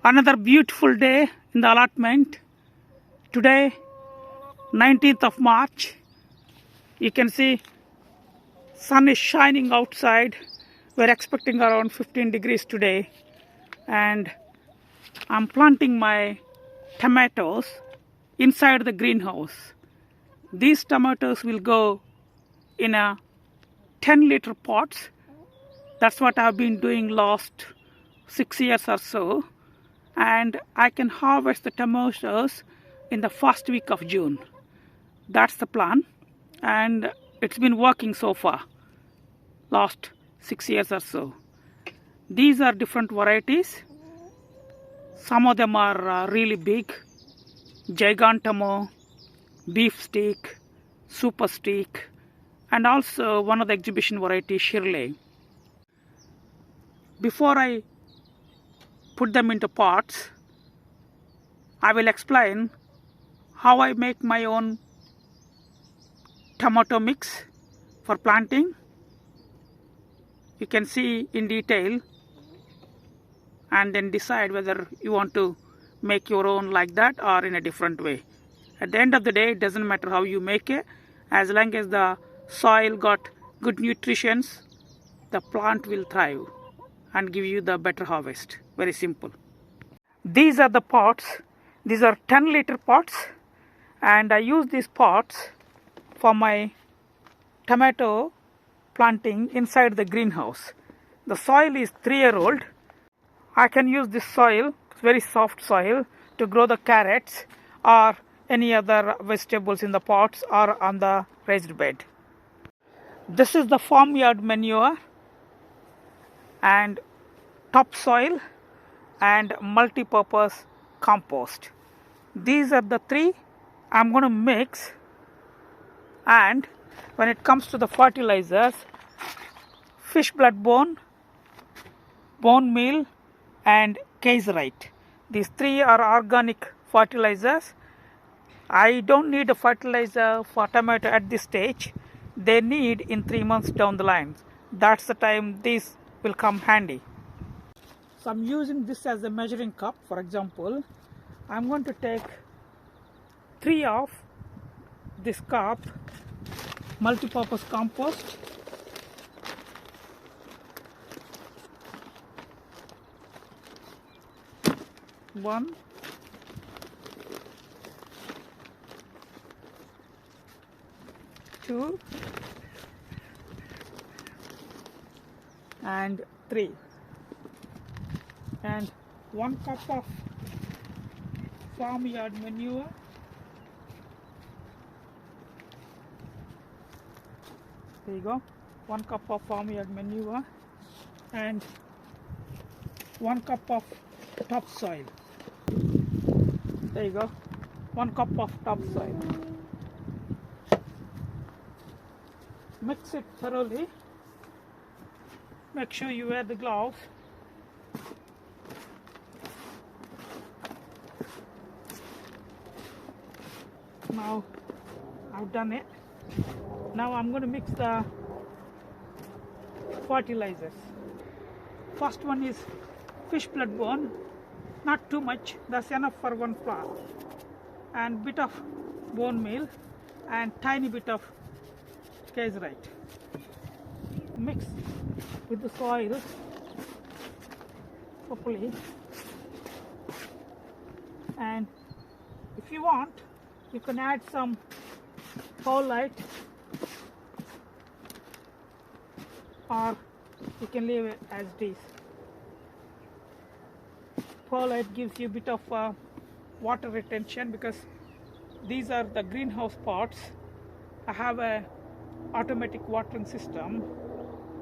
Another beautiful day in the allotment. Today, 19th of March. You can see sun is shining outside. We're expecting around 15 degrees today. And I'm planting my tomatoes inside the greenhouse. These tomatoes will go in a 10-liter pots. That's what I've been doing last 6 years or so. And I can harvest the tomatoes in the first week of June. That's the plan, and it's been working so far last 6 years or so. These are different varieties. Some of them are really big: Gigantamo, beef stick, super stick, and also one of the exhibition varieties, Shirley. Before I put them into pots, I will explain how I make my own tomato mix for planting. You can see in detail and then decide whether you want to make your own like that or in a different way. At the end of the day, it doesn't matter how you make it, as long as the soil got good nutrition, the plant will thrive and give you the better harvest. Very simple. These are the pots. These are 10-liter pots, and I use these pots for my tomato planting inside the greenhouse. The soil is 3-year-old. I can use this soil, very soft soil, to grow the carrots or any other vegetables in the pots or on the raised bed. This is the farmyard manure and topsoil and multi-purpose compost. These are the three I'm going to mix. And when it comes to the fertilizers, fish blood bone, bone meal, and caseite. These three are organic fertilizers. I don't need a fertilizer for tomato at this stage. They need in 3 months down the line. That's the time these will come handy. So I'm using this as a measuring cup. For example, I'm going to take 3 of this cup multi-purpose compost, one, two, and 3, and 1 cup of farmyard manure, there you go, 1 cup of farmyard manure, and 1 cup of topsoil. There you go, 1 cup of topsoil. Mix it thoroughly. Make sure you wear the gloves. Now I've done it. Now I'm going to mix the fertilizers. First one is fish blood bone, not too much, that's enough for 1 plant, and bit of bone meal and tiny bit of caseite. Mix with the soil properly, and if you want, you can add some perlite, or you can leave it as it is. Perlite gives you a bit of water retention, because these are the greenhouse pots. I have a automatic watering system.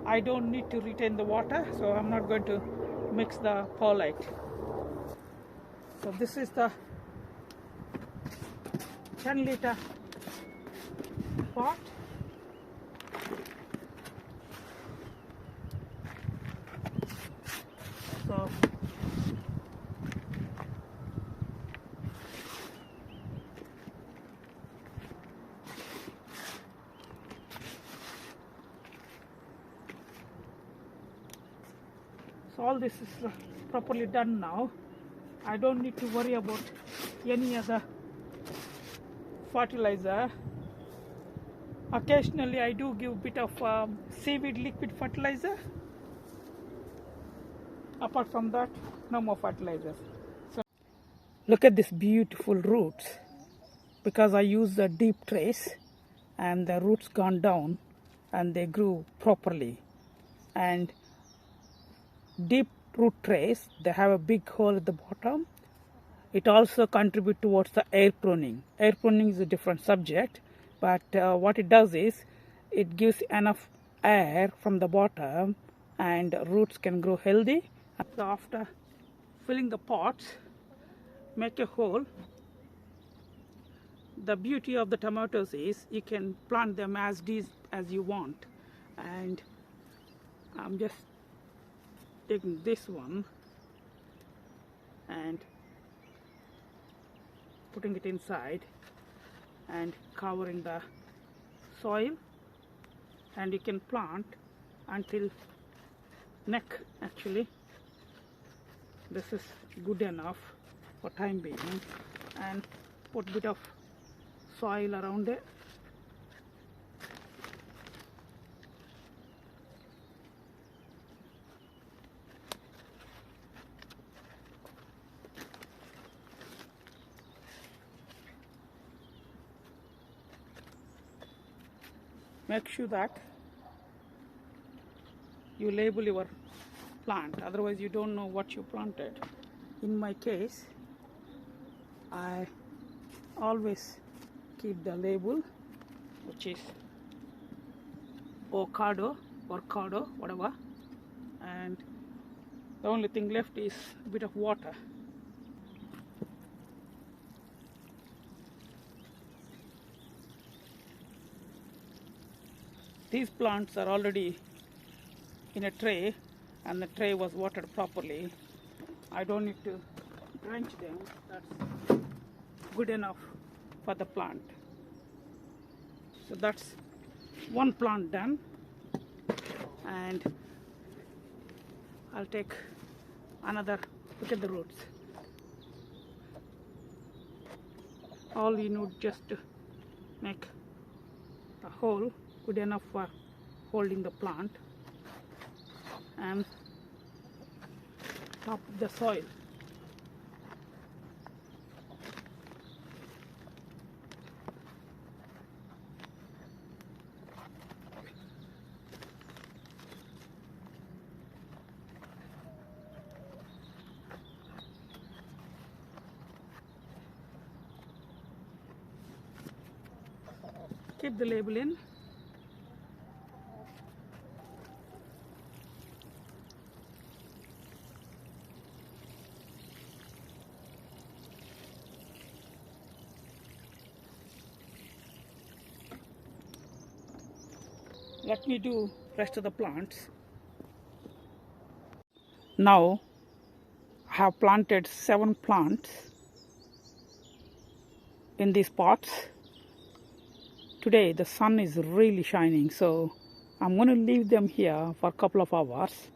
I don't need to retain the water, so I'm not going to mix the perlite. So this is the 10-liter pot. So all this is properly done now. I don't need to worry about any other fertilizer. Occasionally I do give a bit of seaweed liquid fertilizer. Apart from that, no more fertilizers. So look at this beautiful roots, because I use the deep trays and the roots gone down and they grew properly. And deep root trays, they have a big hole at the bottom. It also contributes towards the air pruning. Air pruning is a different subject, but what it does is it gives enough air from the bottom and roots can grow healthy. So after filling the pots, make a hole. The beauty of the tomatoes is you can plant them as deep as you want. And I'm just taking this one and putting it inside and covering the soil, and you can plant until neck. Actually, this is good enough for time being, and put a bit of soil around it. Make sure that you label your plant, otherwise you don't know what you planted. In my case, I always keep the label, which is avocado or cardo, whatever, and the only thing left is a bit of water. These plants are already in a tray and the tray was watered properly. I don't need to drench them. That's good enough for the plant. So that's one plant done, and I'll take another. Look at the roots. All you need just to make a hole good enough for holding the plant and top the soil. Keep the label in. Let me do rest of the plants. Now I have planted 7 plants in these pots. Today the sun is really shining, so I'm going to leave them here for a couple of hours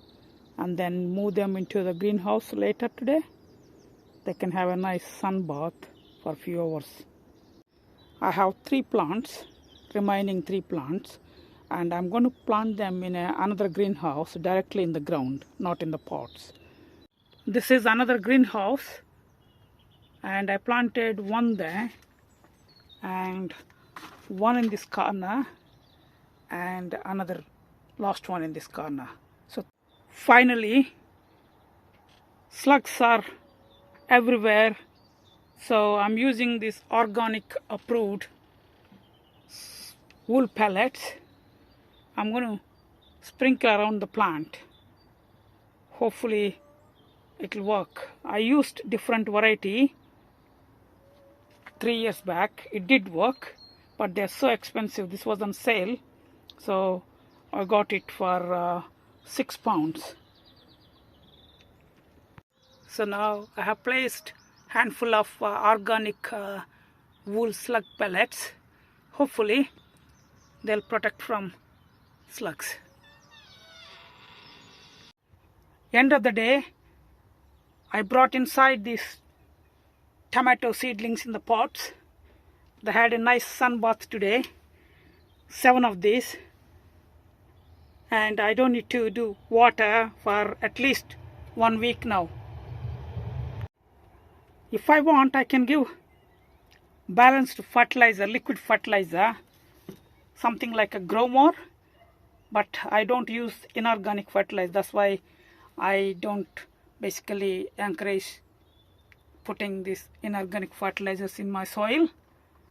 and then move them into the greenhouse later today. They can have a nice sun bath for a few hours. I have 3 plants, remaining 3 plants, and I'm going to plant them in another greenhouse directly in the ground, not in the pots. This is another greenhouse, and I planted one there and one in this corner and another last one in this corner. So finally slugs are everywhere, so I'm using this organic approved wool pellets. I'm going to sprinkle around the plant. Hopefully it will work. I used different variety 3 years back. It did work, but they're so expensive. This was on sale, so I got it for £6. So now I have placed handful of organic wool slug pellets. Hopefully they'll protect from slugs. End of the day, I brought inside these tomato seedlings in the pots. They had a nice sun bath today, 7 of these, and I don't need to do water for at least 1 week now. If I want, I can give balanced fertilizer, liquid fertilizer, something like a grow more, but I don't use inorganic fertilizer. That's why I don't basically encourage putting these inorganic fertilizers in my soil.